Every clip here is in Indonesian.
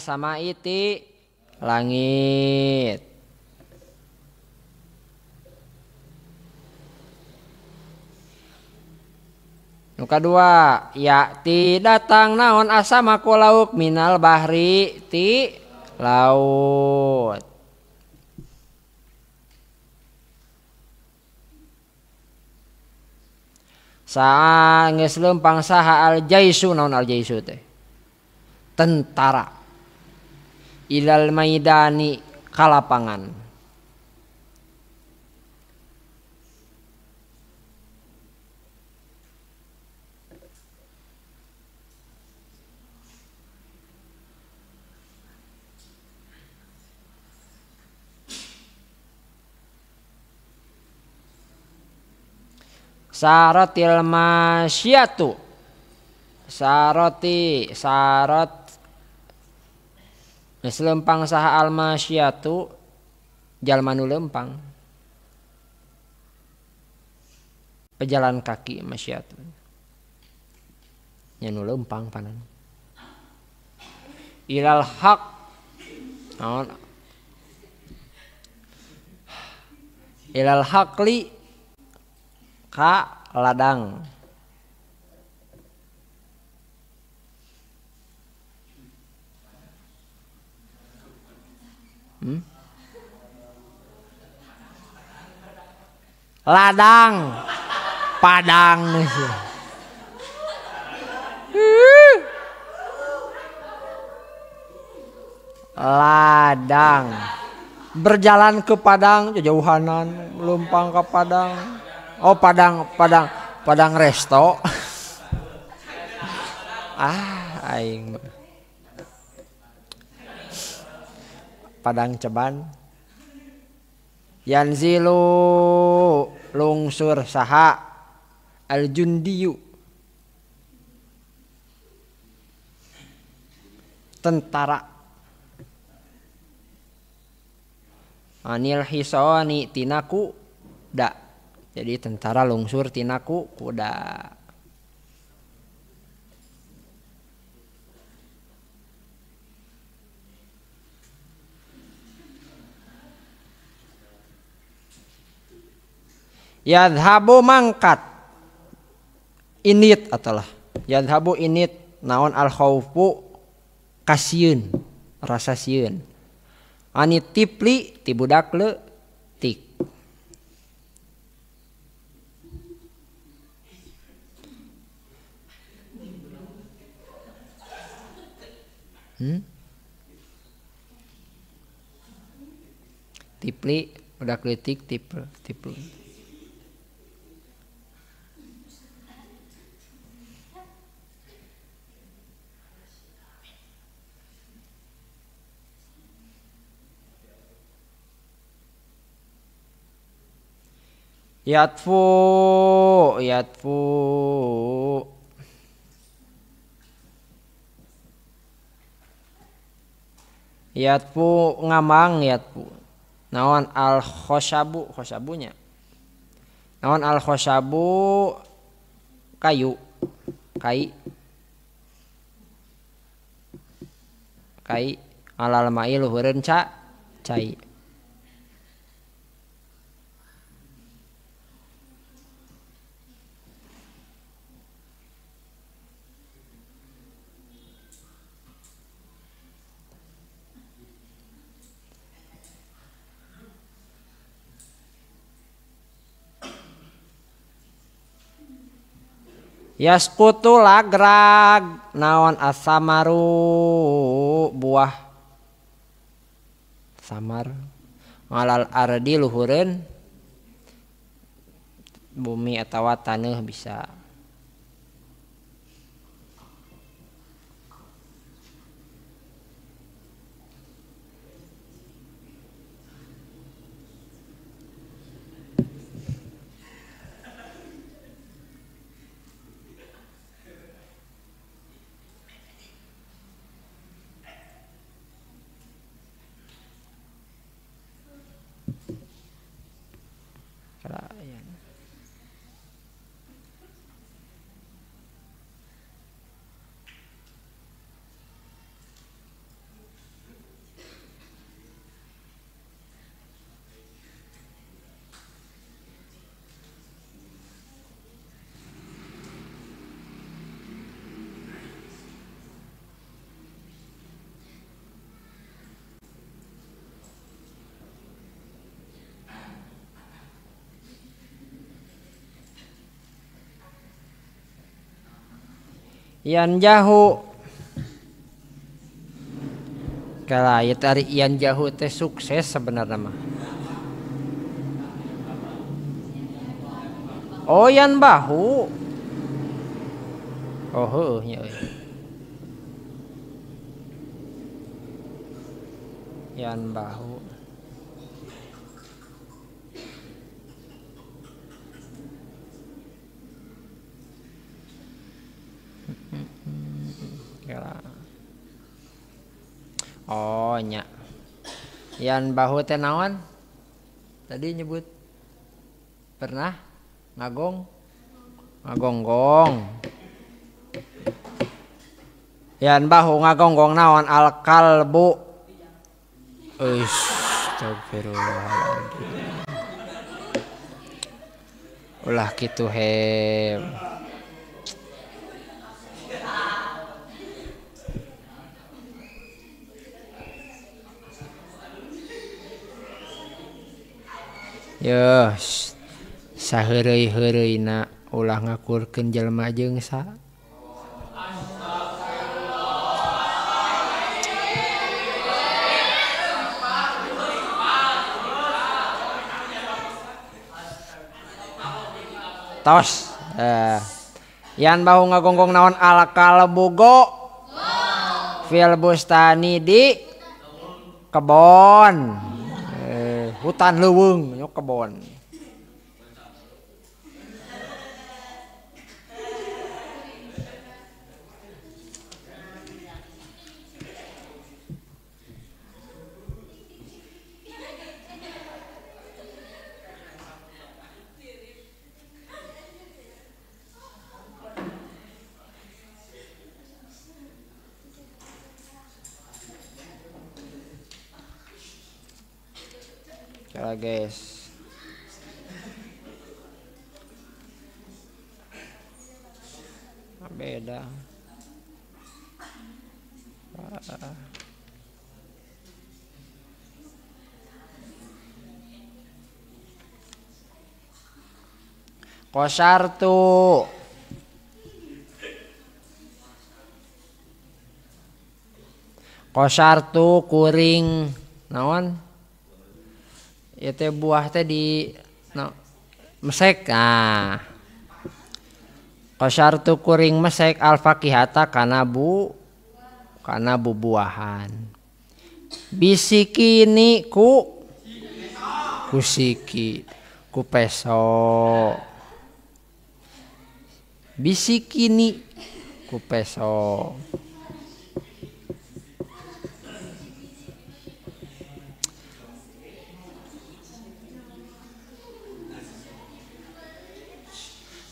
sama iti langit. Nu kadua ya'ti datang naon asama ku lauk minal bahri ti laut. Saa geus leumpang saha al jaisu naon al jaisu teh tentara ilal maidani ka lapangan. Saratil masyatu sarat geus leumpang saha al masyatu jalma nu leumpang pejalan kaki masyatu nya nu leumpang panan ilal haq naon ilal haqli ka ladang. Ladang padang ladang berjalan ke padang jauhanan leumpang ke padang. Oh padang resto. Aing padang ceban. Yanzilu lungsur saha al jundiyu tentara anil hisoni tinaku da. Jadi tentara lungsur tinaku kuda. Yadhabu mangkat init atalah yadhabu init naon al khaufu kasieun rasa sieun anit tipli ti budak leutik. Tipli budak leutik tipli. Yatfu ngamang yatfu naon al khosabunya naon al khosabu kayu kai alal mai luhureun cai. Yaskutu lagrag naon asamaru buah samar ngalal ardi luhureun bumi atawa taneuh bisa. Yan jahu kala ya tari yan jahu teh sukses sebenarnya mah. Oh yan bahu. Oh heuh nya euy. Yan bahu. Oh nya. Yan bahu teh naon? Tadi nyebut pernah ngagonggong. Yan bahu ngagonggong naon al kalbu. Astagfirullahaladzim. Ulah kitu hem. Yo, saheureuy-heureuyna ulah ngakurkeun jelema jeung sa. Tos. Yan bahu ngagonggong naon al kalbugo. Fil bustani di kebon. Hutan leuweung nya kebon. Ya guys. Beda. Kosartu. Kosartu kuring naon? Ya teh buah teh di mesek. Nah. Kosartu kuring mesek al fakihata kana bubuahan. Bisikini ku siki ku peso. Bisikini ku peso.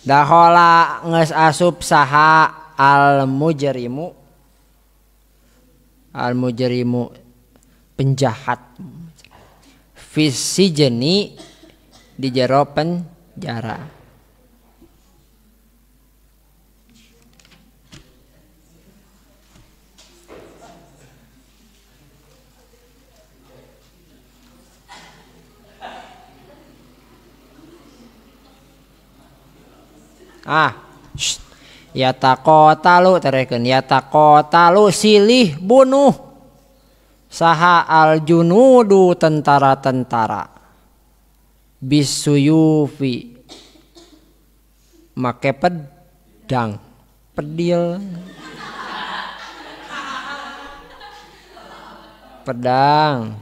Dahola nges asup saha al mujrimu penjahat fisijeni di jero penjara. Yatakotalu tereken yatakotalu silih bunuh saha al junudu tentara-tentara bisuyufi make pedang pedil pedang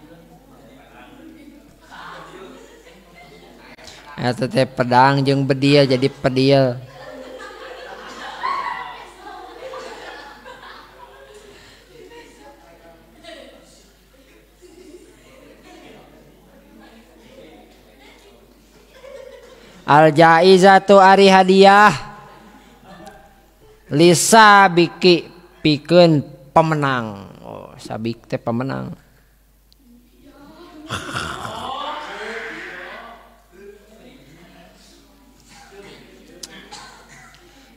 eta teh pedang jeung bedil jadi pedil. Al jaizatu ari hadiah lisa biki pikeun pemenang. Oh, sabik teh pemenang.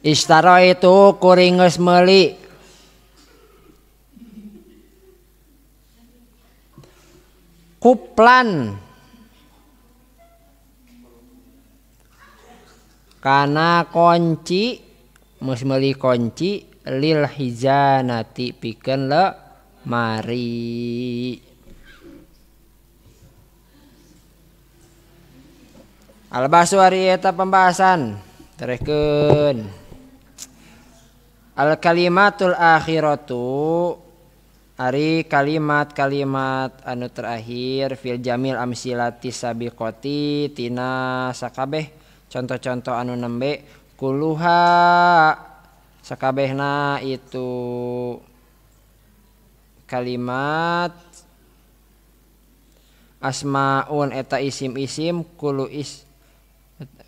Istaro itu kuring geus meuli kuplan kana kunci meus meuli kunci lil hizanati pikeun lemari. Al-bahsu ari eta pembahasan terehkeun. Al kalimatul akhiratu ari kalimat-kalimat anu terakhir fil jamil amsilati sabiqati tina sakabeh contoh-contoh anu nembe kuluha sakabehna itu kalimat asmaun eta isim-isim kulu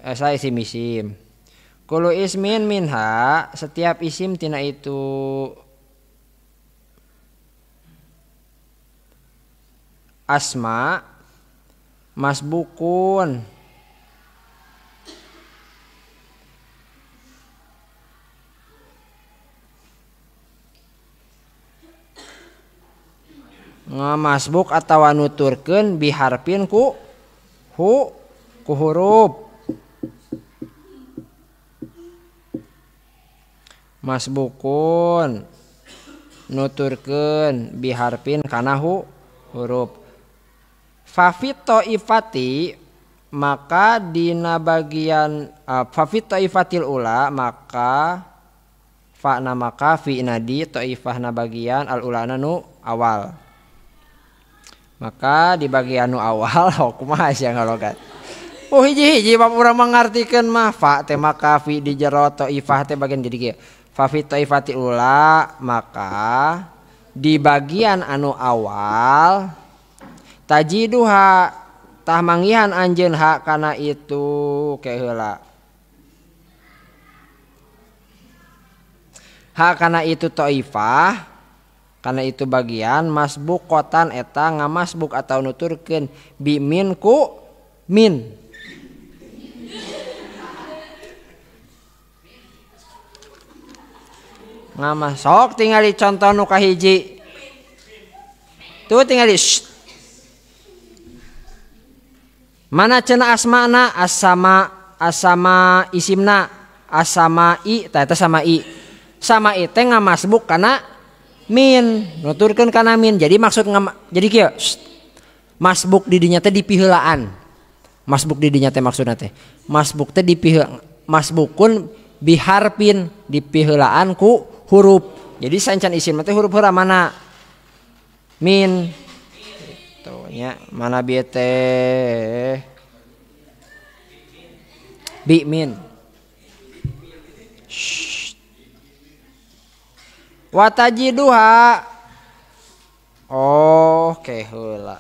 esa isim-isim. Kulu ismin minha setiap isim tina itu asma masbukun ngamasbuk atawa nuturkeun biharpin ku huruf. Masbukun nuturkeun biharpin kana huruf. Fafito ifati maka dina bagian fafito ifatil ula maka fa'na maka fi nadi taifahna bagian al ulana nu awal. Maka di bagian nu awal kumaha sia ngalogat. Hiji-hiji bab urang mangartikeun mah fa teh maka fi di jero taifah teh bagian jadi kieu. Fa fi taifati ula maka di bagian anu awal tajiduha tah manggihan anjeun ha kana itu ke heula. Ha kana itu taifah kana itu bagian masbuqatan eta ngamasbuk atau nuturkeun bi min ku min. Ngamasok tingali contoh nu kahiji. Tuh tingali mana cenah asmana asama isimna asama'i tah eta sama'i. Sama'i teh ngamasbuk kana min nuturkeun kana min. Jadi maksud jadi kieu masbuk di dinya teh dipiheulaan. Masbuk di dinya teh maksudna teh masbuk teh masbukun biharpin dipiheulaan ku huruf. Jadi sancan isim teh huruf heura mana min gitu nya mana bieu teh bi min. Watajiduha ke heula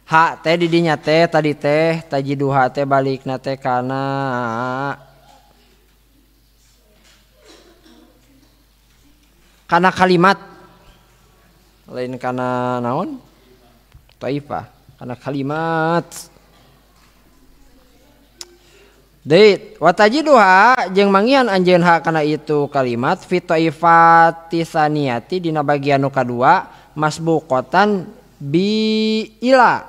ha teh di dinya teh tadi teh tajiduha teh balikna teh kana kalimat lain kana naon taifah kana kalimat. Deui watajiduha jeung manggihan anjeun ha kana itu kalimat fi taifati saniyati dina bagian nu kadua masbuqatan bi ila.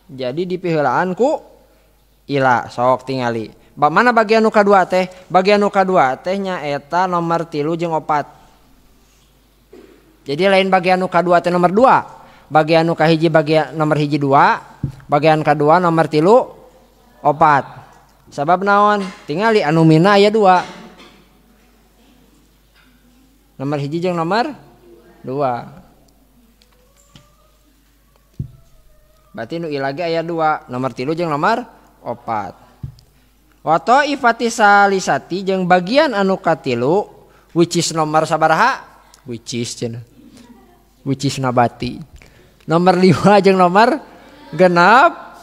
Jadi dipiheulaan ku ila sok tingali. Bab mana bagian nu kadua teh? Bagian nu kadua teh nya eta nomor 3 jeung 4. Jadi lain bagian nu kadua teh nomor 2. Bagian nu kahiji bagian nomor 1 2, bagian kadua nomor 3 4. Sabab naon? Tingali anu mina aya 2. Nomor 1 jeung nomor 2. Berarti nu ilage aya 2, nomor 3 jeung nomor 4. Wa taifati salisati jeung bagian anu katilu which is nomor sabaraha? Which is nabati. Nomor 5 jeung nomor genep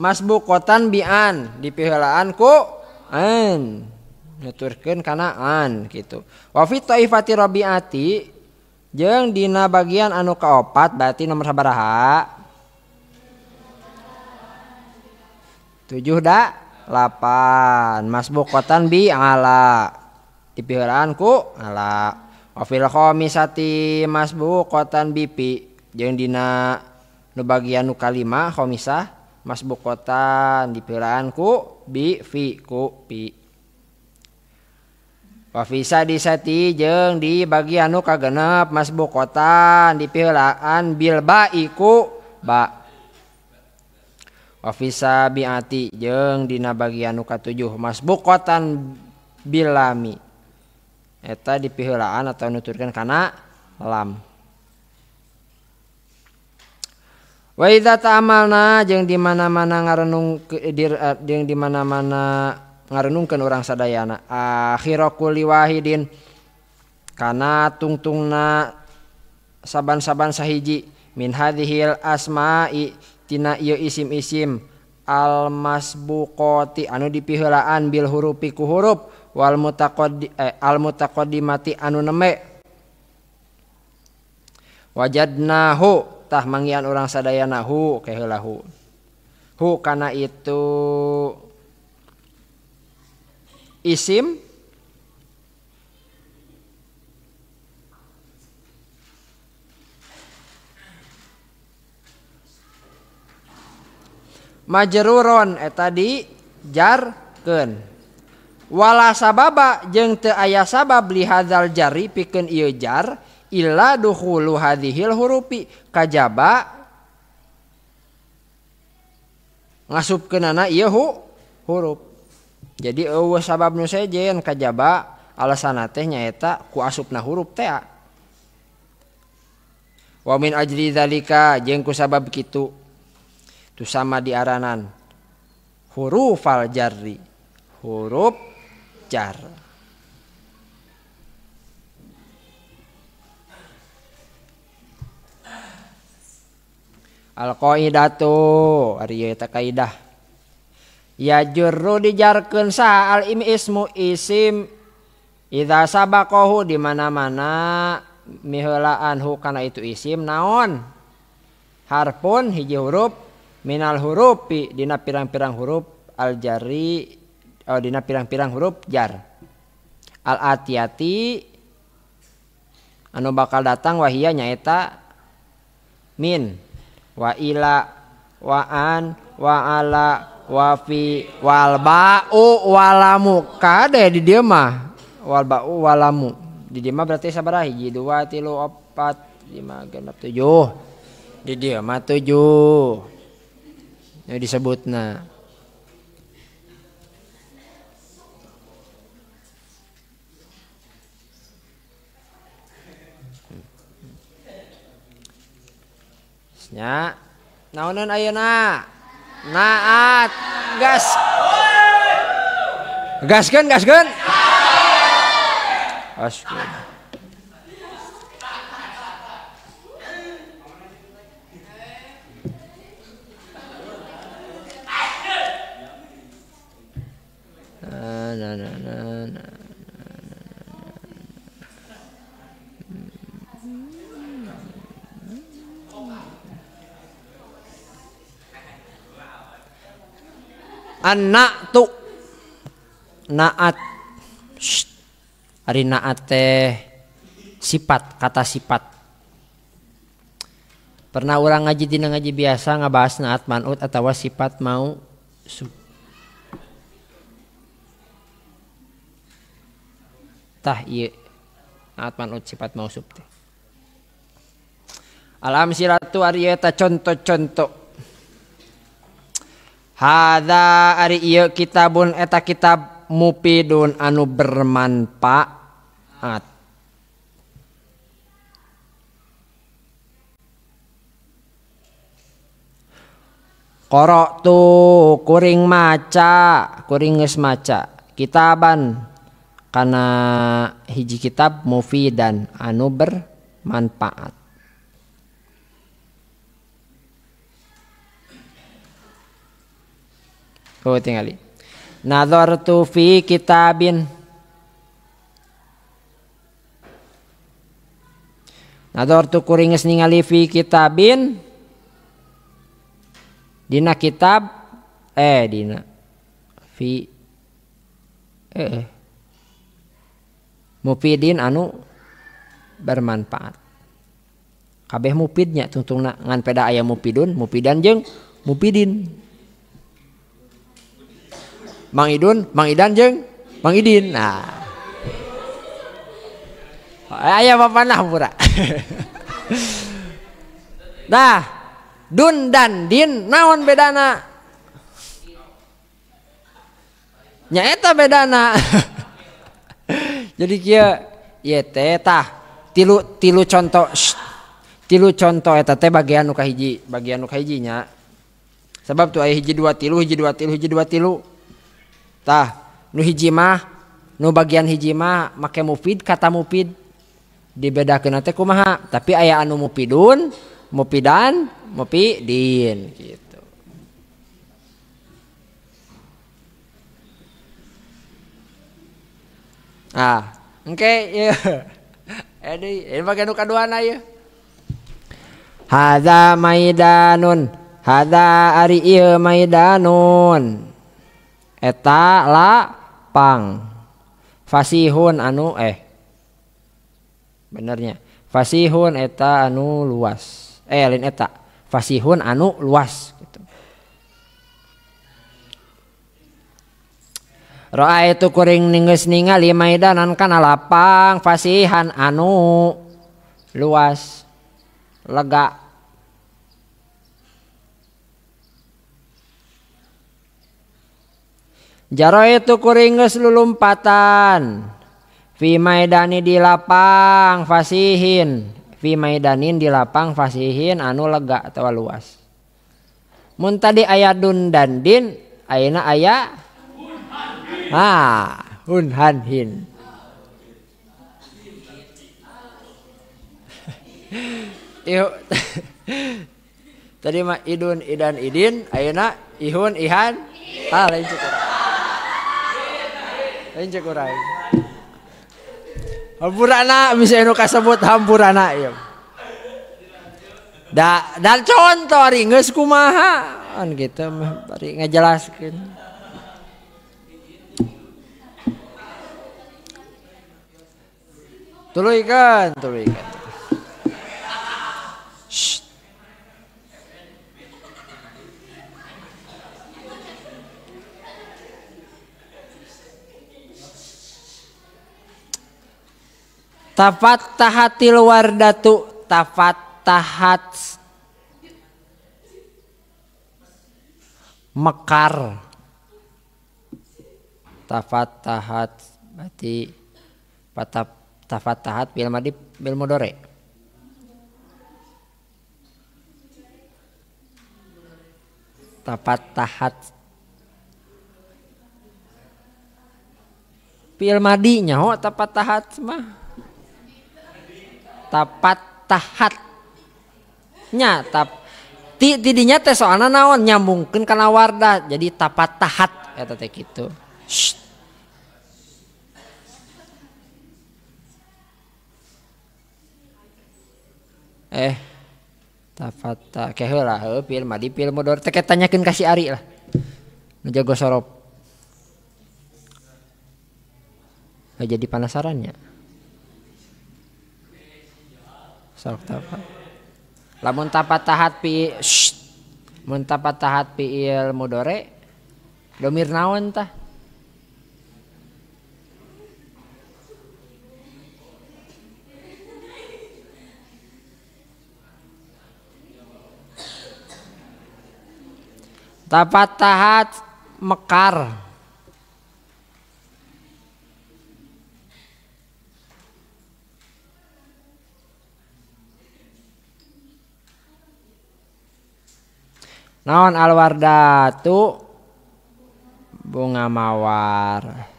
masbuqatan bi'an dipiheulaan ku an nuturkeun kana an gitu. Wa fi taifati rabiati jeung dina bagian anu kaopat berarti nomor sabaraha? 7 da 8 masbuqatan bi ala dipiheulaan ku ala. Wa fil khamisati masbuqatan bi pi jeung dina nu bagian nu kalima khamisah masbuqatan dipeulaan ku bi fi ku pi. Wa fi sadisati jeung di bagian nu kagenep masbuqatan dipeulaan bil ba iku ba. Wa fi sabiati jeung dina bagian nu katujuh masbuqatan bil lami eta dipiheulaan atau nuturkeun kana lam. Wa idza ta'amalna jeung di mana-mana ngarenung jeung di mana-mana ngarenungkeun urang sadayana akhira kulli wahidin kana tungtungna saban-saban sahiji min hadhil asma'i tina ieu isim-isim al masbuqati anu dipiheulaan bil hurufi ku huruf wal mutaqaddimati anu nembe wajadnahu tah manggian orang sadayana hu kaheula hu kana itu isim majruron eta di jarkeun wala sababa jeung teu aya sabab li hadzal jarri pikeun ieu jar illa dukhulu hadhil hurufi kajaba ngasupkeunana ieu huruf. Jadi eueuh sabab nu sejen kajaba alasanna teh nyaeta ku asupna huruf teh. Wa min ajli zalika jeung ku sabab kitu tu sama diaranan hurufal jarri huruf jar. Al-qaidatu ari eta kaidah ya jurru dijarkeun saha al ismu isim idza sabaqahu di mana-mana miheulaan hu kana itu isim naon harfun hiji huruf minal hurufi dina pirang-pirang huruf al jarri dina pirang-pirang huruf jar al atiyati anu bakal datang wahia nyaeta min wa ila wa an wa ala wa fi wal ba'u walamu kade di dieu mah wal ba'u walamu di dieu mah berarti sabaraha hiji 2 3 4 5 6 7 di dieu mah 7 nya disebutna nya naonan ayeuna naat gaskeun gaskeun an-na'tu naat ari naat teh sifat kata sifat pernah orang ngaji dina ngaji biasa ngabahas naat man'ut atawa sifat mausuf tah ieu naat man'ut sifat mausuf teh al-amsilatu ari eta contoh-contoh hadza ari ieu kitabun eta kitab mufidun anu bermanfaat. Qara'tu kuring maca, kuring geus maca kitaban kana hiji kitab mufidan anu bermanfaat. Oh tinggali. Nadhartu fi kitabin. Nadhartu kuring geus ningali fi kitabin dina kitab dina fi mufidin anu bermanfaat. Kabeh mufidnya tungtungna ngan peda aya mufidun, mufidan jeung mufidin. Mang Idun, Mang Idan jeung Mang Idin. Nah. Aya papanah pura. Nah, Dun dan Din naon bedana? Nya eta bedana. Jadi kieu ieu teh tah tilu contoh eta teh bagian nu kahiji nya. Sebab tu aya hiji dua tilu. Tah nu hiji mah nu bagian hiji mah make mufid kata mufid dibedakeun teh kumaha, tapi aya anu mufidun, mufidan, mufidin gitu. Ah, engke ieu. Ini bagian nu kaduana ieu. Hadza maidanun, hadza ari ieu maidanun. Eta lapang. Fasihun anu benernya. Fasihun eta anu luas. Lain eta. Fasihun anu luas gitu. Ra'aitu kuring geus ningali maidanan kana lapang fasihan anu luas lega. Jaro itu kuring geus lulumpatan fi maidani di lapang fasihin, fi maidanin di lapang fasihin anu lega atawa luas. Mun tadi aya dun dan din, ayeuna aya hun han hin. Tadi mah idun idan idin, ayeuna ihun ihan, lain cek urang. Hampurana bisa anu kasebut hampurana ieu. Dan contoh ari geus kumaha an kitu mah bari ngajelaskeun. Tuluykeun. Tafattahatil wardatu, tafattahat mekar. Tafattahat berarti tafattahat bil madi bil mudhari. Tafattahat bil madi nyaho tafattahat mah. Tafattahat nya tidinya teh soalna naon nyambungkeun kana wardah jadi tafattahat eta teh kitu. Tafatta ke heula pil madi pil mudhari teh tanyakeun ka si Ari lah. Nu jago sorop. Jadi penasarannya. Sorok tapat. Lamun tafattahat mun tafattahat fi'il mudhari domir naon tah? Tafattahat mekar. Naon alwardatu bunga mawar.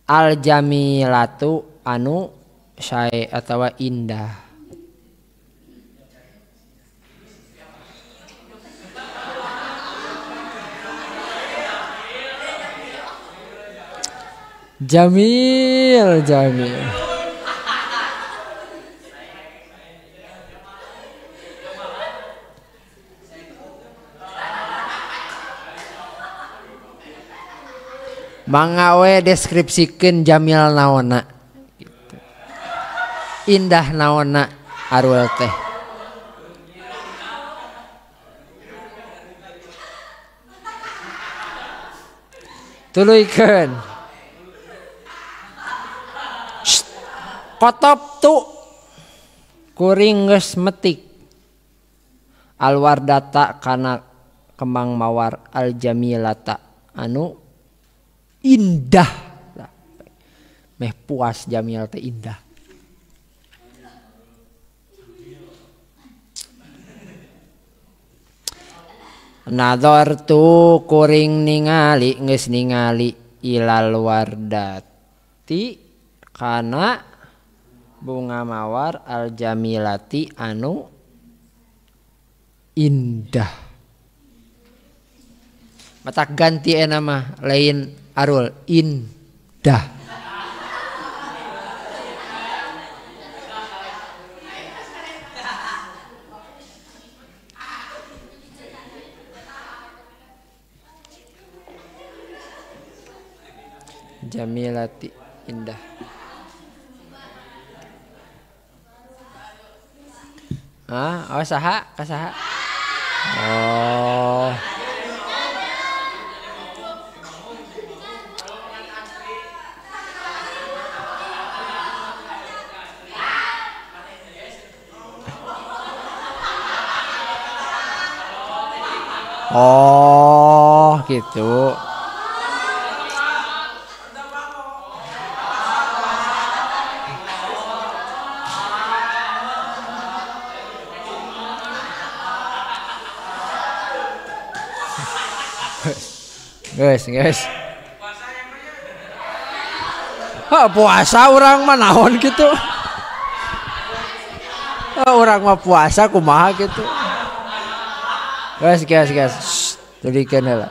Aljamilatu anu syai atawa indah. Jamil. Mangga we deskripsikeun jamil naonna gitu. Indah naonna arul teh. Tuluykeun. Kotop tu kuring geus metik alwardata kana kembang mawar aljamilata anu indah. Meh puas jamil teh indah. Nadhartu kuring ningali geus ningali ilal wardati kana bunga mawar al jamilati anu indah. Matak ganti mah lain arul indah. Jamilati indah. Oh saha? Kasaha? Oh. Oh, gitu. Guys. Puasa orang mah naon gitu. Orang mah puasa kumaha gitu. Guys. Tulikeun heula.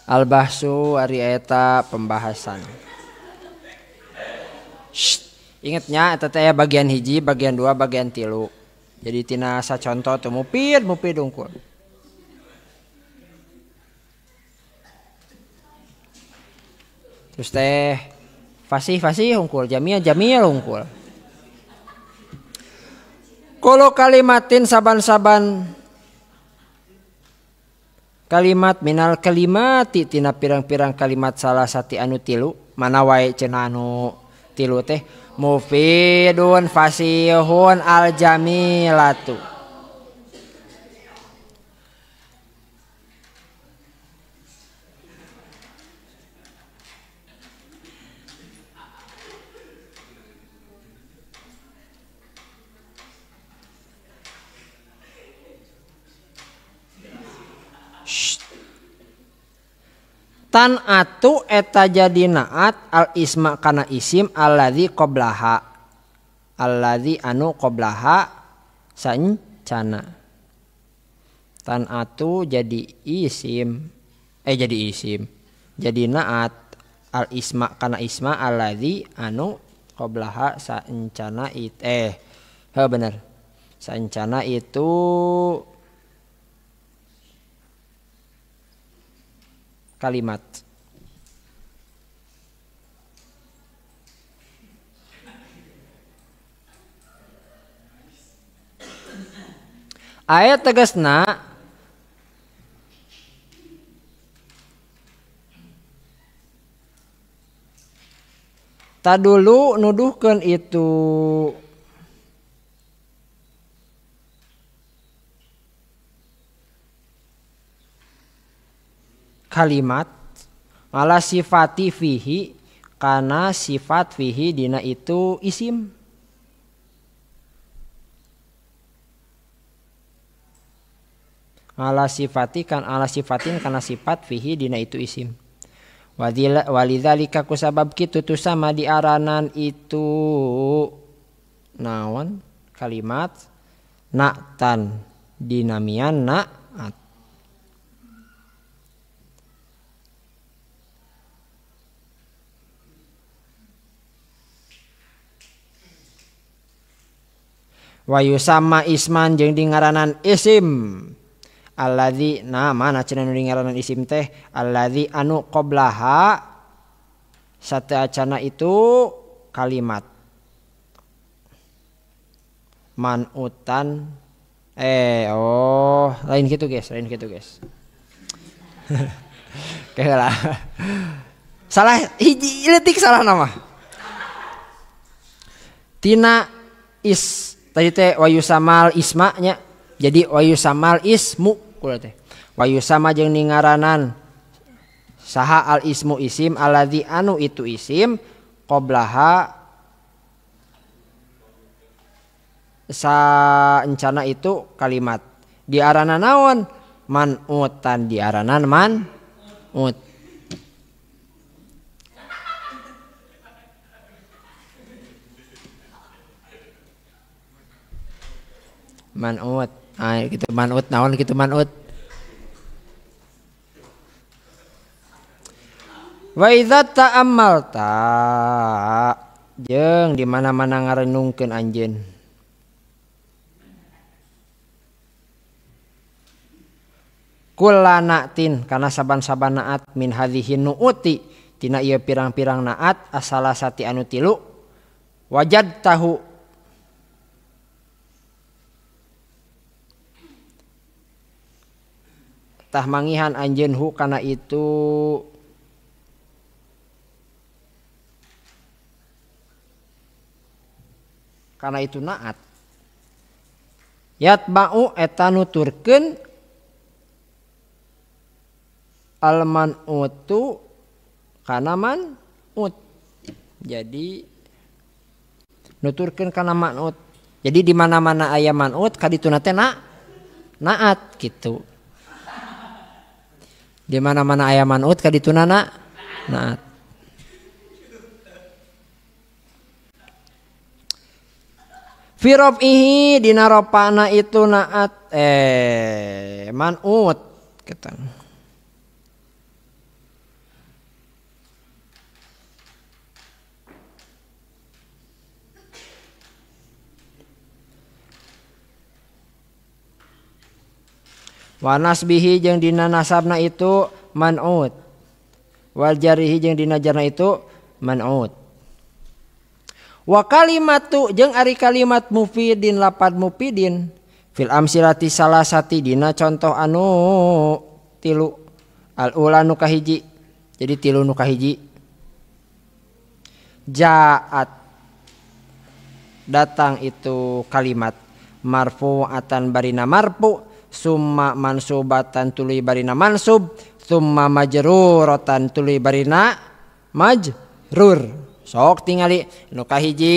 Al-bahsu ari eta pembahasan. Ingetnya eta teh bagian hiji, bagian 2, bagian 3. Jadi tina saconto teu mupid unggul. Terus teh fasih unggul, jamil unggul. Kulo kalimatin saban-saban kalimat minal kalimati tina pirang-pirang kalimat salah sati anu 3 mana wae cenah anu 3 teh mufidun fasihun al jamilatu. Tan atu eta jadi naat al isma kana isim alladzi qablaha alladzi anu qablaha saencana. Tan atu jadi isim jadi naat al isma kana isma alladzi anu qablaha saencana bener saencana itu kalimat. Ayat tegasna tadulu nuduhkeun itu kalimat ala sifati fihi kana sifat fihi dina itu isim. Ala sifatin kana sifat fihi dina itu isim. Walidzalika kusabab kitu tu sama diaranan itu naon kalimat na'tan dinamian na'at. Wa yusamma isman jeung dingaranan isim alladzi mana cenah nu dingaranan isim teh alladzi anu qablaha sateacana itu kalimat manutan lain gitu guys Kayak salah hiji leutik salah nama. Tina is tadi teh wayusamal isma nya. Jadi wayusamal ismu kula teh. Wayusama jeung ningaranan saha al ismu isim alladzi anu itu isim qablaha saencana itu kalimat. Diarana naon? Man'utan, diaranan man'ut. Man'ut. Ah gitu man'ut naon gitu man'ut. Wa idza ta'ammalta jeung di mana-mana ngarenungkeun anjeun. Kullanatin kana saban-saban naat min hadhihi nuuti tina ieu pirang-pirang naat asala sati anu tilu wajad tahu tah mangihan anjeun hu kana itu naat yatba'u eta nuturkeun al-man'utu kana man'ut. Jadi nuturkeun kana man'ut. Jadi di mana-mana aya man'ut kadituna teh naat gitu. Di mana-mana aya man'ut kadituna naat. Fi raf'ihi dina rafa'na itu naat man'ut kita. Wa nasbihi jeung dina nasabna itu man'ut. Wal jarihi jeung dina jarna itu man'ut. Wa kalimatu jeung ari kalimat mufidin lapad mufidin fil amsilati salasati dina contoh anu tilu al ula nu kahiji. Jadi tilu nu kahiji. Ja'at datang itu kalimat marfu'atan barina marfu' summa mansubatan tuluy barina mansub summa majruratan tuluy barina majrur. Sok tingali nu kahiji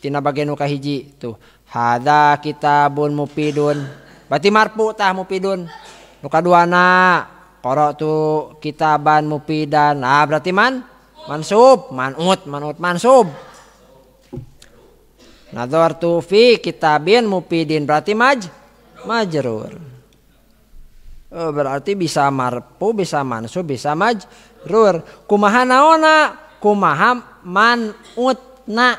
tina bagian nu kahiji tuh hadza kitabun mufidun berarti marfu tah mufidun. Nu kaduana qara'tu kitaban mufidan berarti mansub man'ut mansub. Nadhartu fi kitabin mufidin berarti majrur. Berarti bisa marfu, bisa mansub, bisa majrur. Kumaha naona? Kumaha man'utna.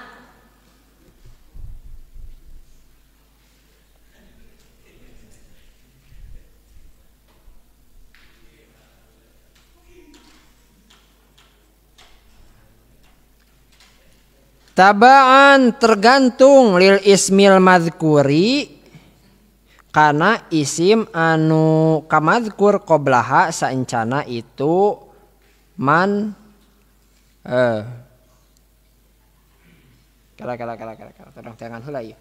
Tabaan tergantung lil ismil madzkuri kana isim anu kamadzkur qablaha saencana itu man kala tolong jangan heula ieu.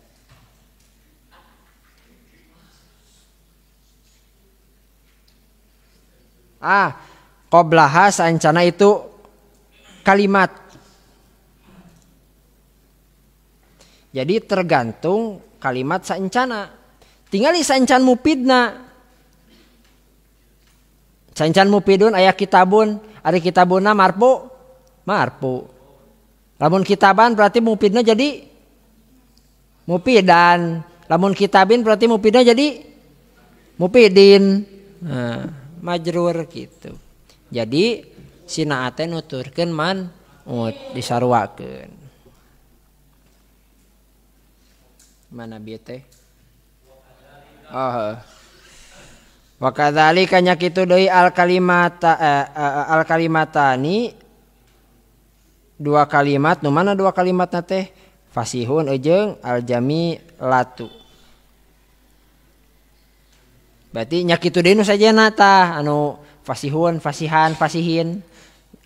Qablaha saencana itu kalimat. Jadi tergantung kalimat saencana. Tingali saencan mufidna. Saencan mufidun aya kitabun, ari kitabunna marfu. Lamun kitaban berarti mufidna jadi mufidan. Lamun kitabin berarti mufidna jadi mufidin. Majrur gitu. Jadi sina ate nuturkeun man'ut disarwakeun. Mana bieu teh? Wa kadzalika nya kitu deui al kalimatani dua kalimat nu mana dua kalimatna teh fasihun jeung al jamilatu. Berarti nya kitu deui nu sajana tah anu fasihun, fasihan, fasihin.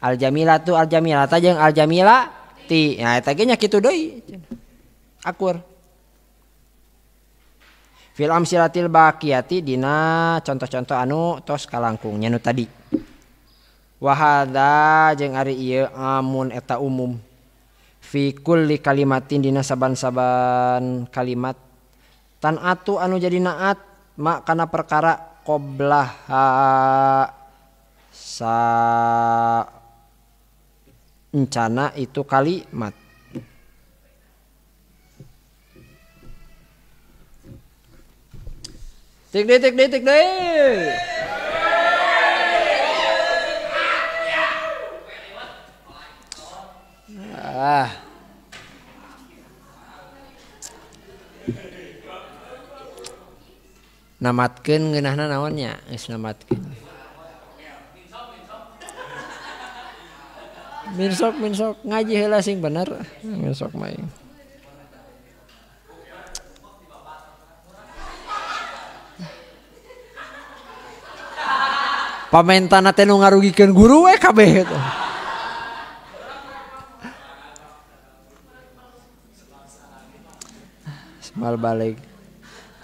Al-jamilatu, al-jamilata jeung al-jamilati. Nah eta ge nya kitu deui. Akur. Fil amsilatil baqiyati dina contoh-contoh anu tos kalangkung nya nu tadi. Wa hadza jeung ari ieu amun eta umum. Fi kulli kalimatin dina saban-saban kalimat tanatu anu jadi naat mak kana perkara qoblaha sa encana itu kalimat. Tik deh. Namatkeun ngeunahna naon nya? Geus namatkeun. Minsok ngaji heula sing bener. Minsok mah. Pamentana teh nu ngarugikeun guru we kabeh eta. Semal balik.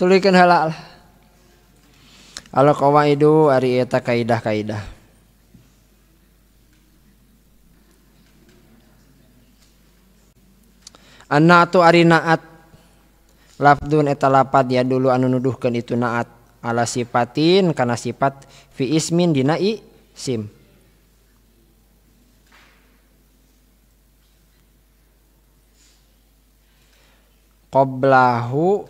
Tulikeun heula. Al qawaidu ari eta kaidah-kaidah. An-na'atu ari na'at lafdun eta lapad ya dulu anu nuduhkeun itu na'at ala sifatin kana sifat fi ismin dina isim. Qablahu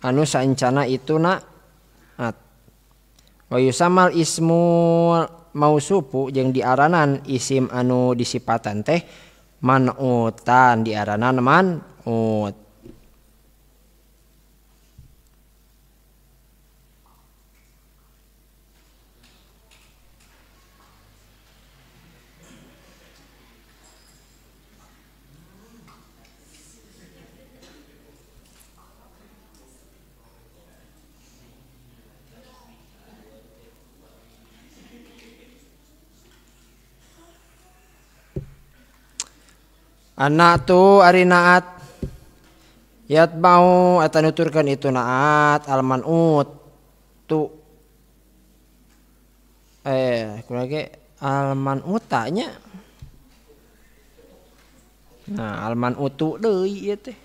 anu saencana itu na'at. Wa yusamal ismu mausufu jeung diaranan isim anu disipatan teh man'utan diaranan man'ut. An-na'tu ari na'at yatba'u eta nuturkeun itu na'at al-man'ut tu kurang al-man'uta nya. Nah al-man'utu deui ieu teh.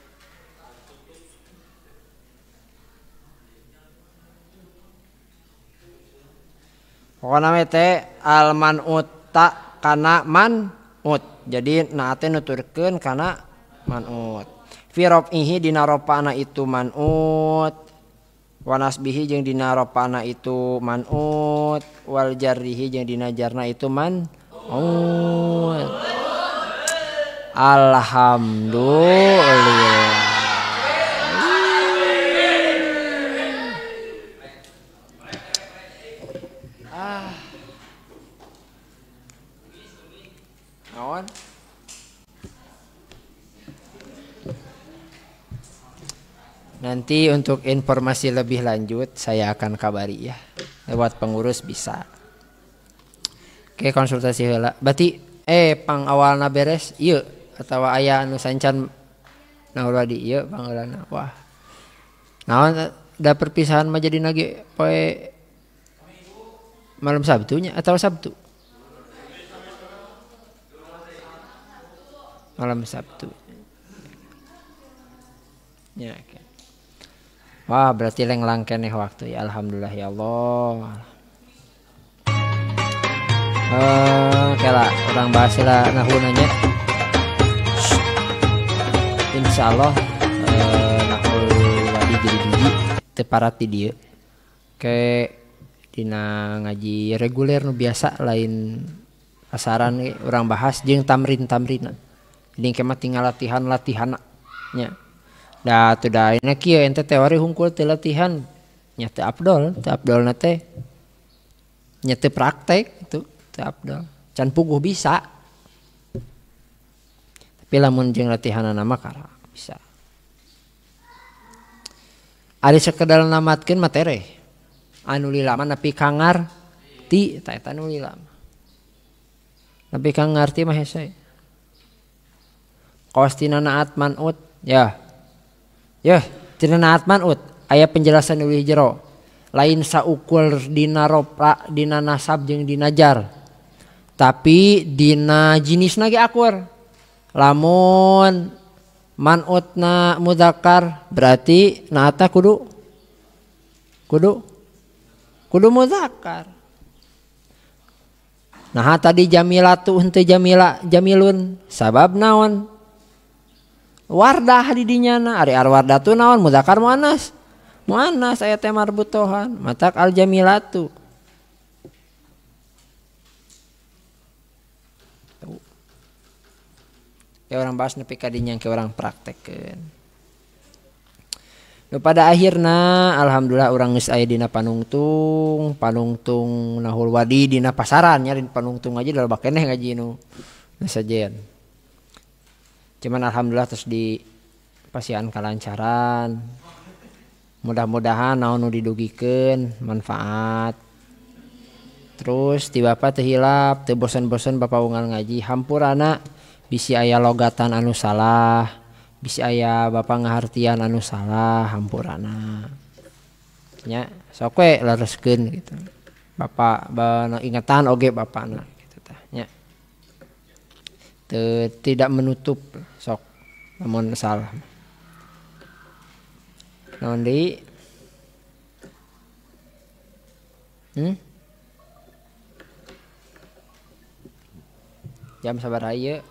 Pokona mah teh al-man'uta kana man'ut. Jadi naate nuturkeun kana man'ut. Fi raf'ihi dina rafa'na itu man'ut. Wa nasbihi jeung dina rafa'na itu man'ut. Wal jarrihi jeung dina jarna itu man'ut. Alhamdulillah. Nanti untuk informasi lebih lanjut saya akan kabari ya. Lewat pengurus bisa. Oke, konsultasi heula. Berarti pang awalna beres ieu atawa aya anu sancan nauradi ieu pangeulana. Wah. Naon da perpisahan mah jadi nage poe malam Sabtunya atau Sabtu? Malam Sabtu. Ya, okay. Wah berarti lenglang keneh waktu ya. Alhamdulillah ya Allah. Kela orang bahas lah nahunanya. Insyaallah nahul wadi jadi biji teparat di dia. Kayak dina ngaji reguler nu biasa lain pasaran orang bahas jeung tamrin-tamrinan. Jadi kemah tinggal latihan-latihannya. Da teu da ayeuna kieu ente teori hungkul teu latihan nya teu afdol na teh nya teu praktek itu teu afdol can puguh bisa tapi lamun jeung latihanana mah kara bisa. Ari sekedar namatkeun materi anu lila mah nepi ka ngarti ta eta anu lila nepi ka ngarti mah hese qastina naat manut ya tina naat manut aya penjelasan nu jero lain saukur dina ropa dina nasab jeung dina jar tapi dina jenisna ge akur lamun manutna mudzakkar berarti naatna kudu mudzakkar. Nah tadi jamilatu henteu jamilun sabab naon? Wardah di dinyana ari arwardatu naon mudzakkar muannas aya teh marbutohan matak al jamilatu. Ya orang bahas nepi ka dinya ke orang praktekkeun. Nu pada akhirna alhamdulillah urang geus aya dina panungtung nahul wadi dina pasaran nya dina panungtung aja loba keneh ngaji nu sajen. Cuman alhamdulillah terus di pasian kalancaran. Mudah-mudahan naon nu didugikeun manfaat. Terus ti Bapak teu hilap, teu bosan-bosan Bapak unggal ngaji hampurana bisi aya logatan anu salah, bisi aya Bapak ngahartian anu salah hampurana. Nya sok we lereskeun gitu. Bapak ingatan oge bapana gitu tah nya. Tidak menutup sok namun salah. Naon deui? Jam sabaraha ieu?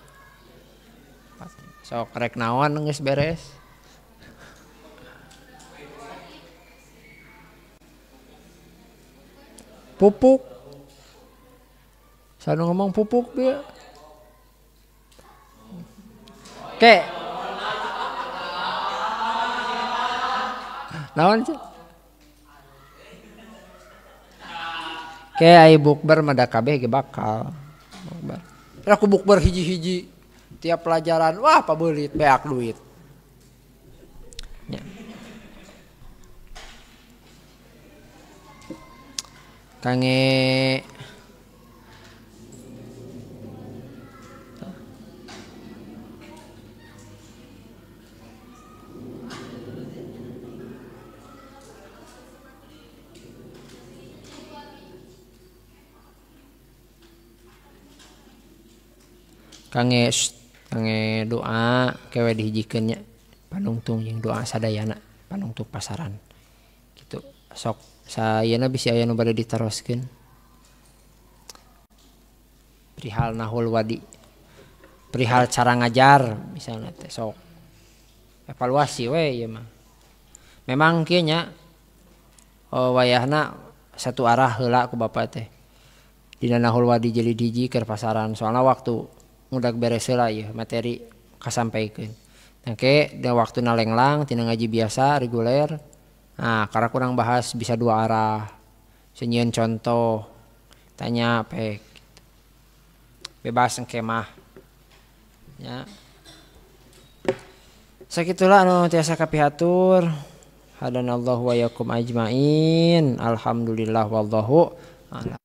Sok rek naon geus beres. Pupuk. Sanu ngomong pupuk dia. Oke. Naon sih? Oke, ai bukber mah da kabeh ge bakal. Bukber. Aku bukber hiji-hiji. Tiap pelajaran wah pabeulit beak duit ya. Kange kange doa kewe dihijikeun nya panungtung jeung doa sadayana panungtung pasaran gitu sok sayeuna bisi aya nu bade ditaroskeun perihal nahul wadi perihal cara ngajar misalnya teh sok evaluasi we ieu mah memang kieu nya wayahna satu arah heula ku Bapa teh dina nahul wadi jilid hiji keur pasaran soalna waktu ngudag beres heula ieu materi kasampaikeun. Engke da waktuna lenglang tina ngaji biasa reguler. Nah, karena kurang bahas bisa dua arah. Senyieun contoh tanya pek. Bebas engke mah. Ya. Sakitulah anu tiasa kapihatur. Hadanallahu wa yakum ajmain. Alhamdulillah wallahu a'lam.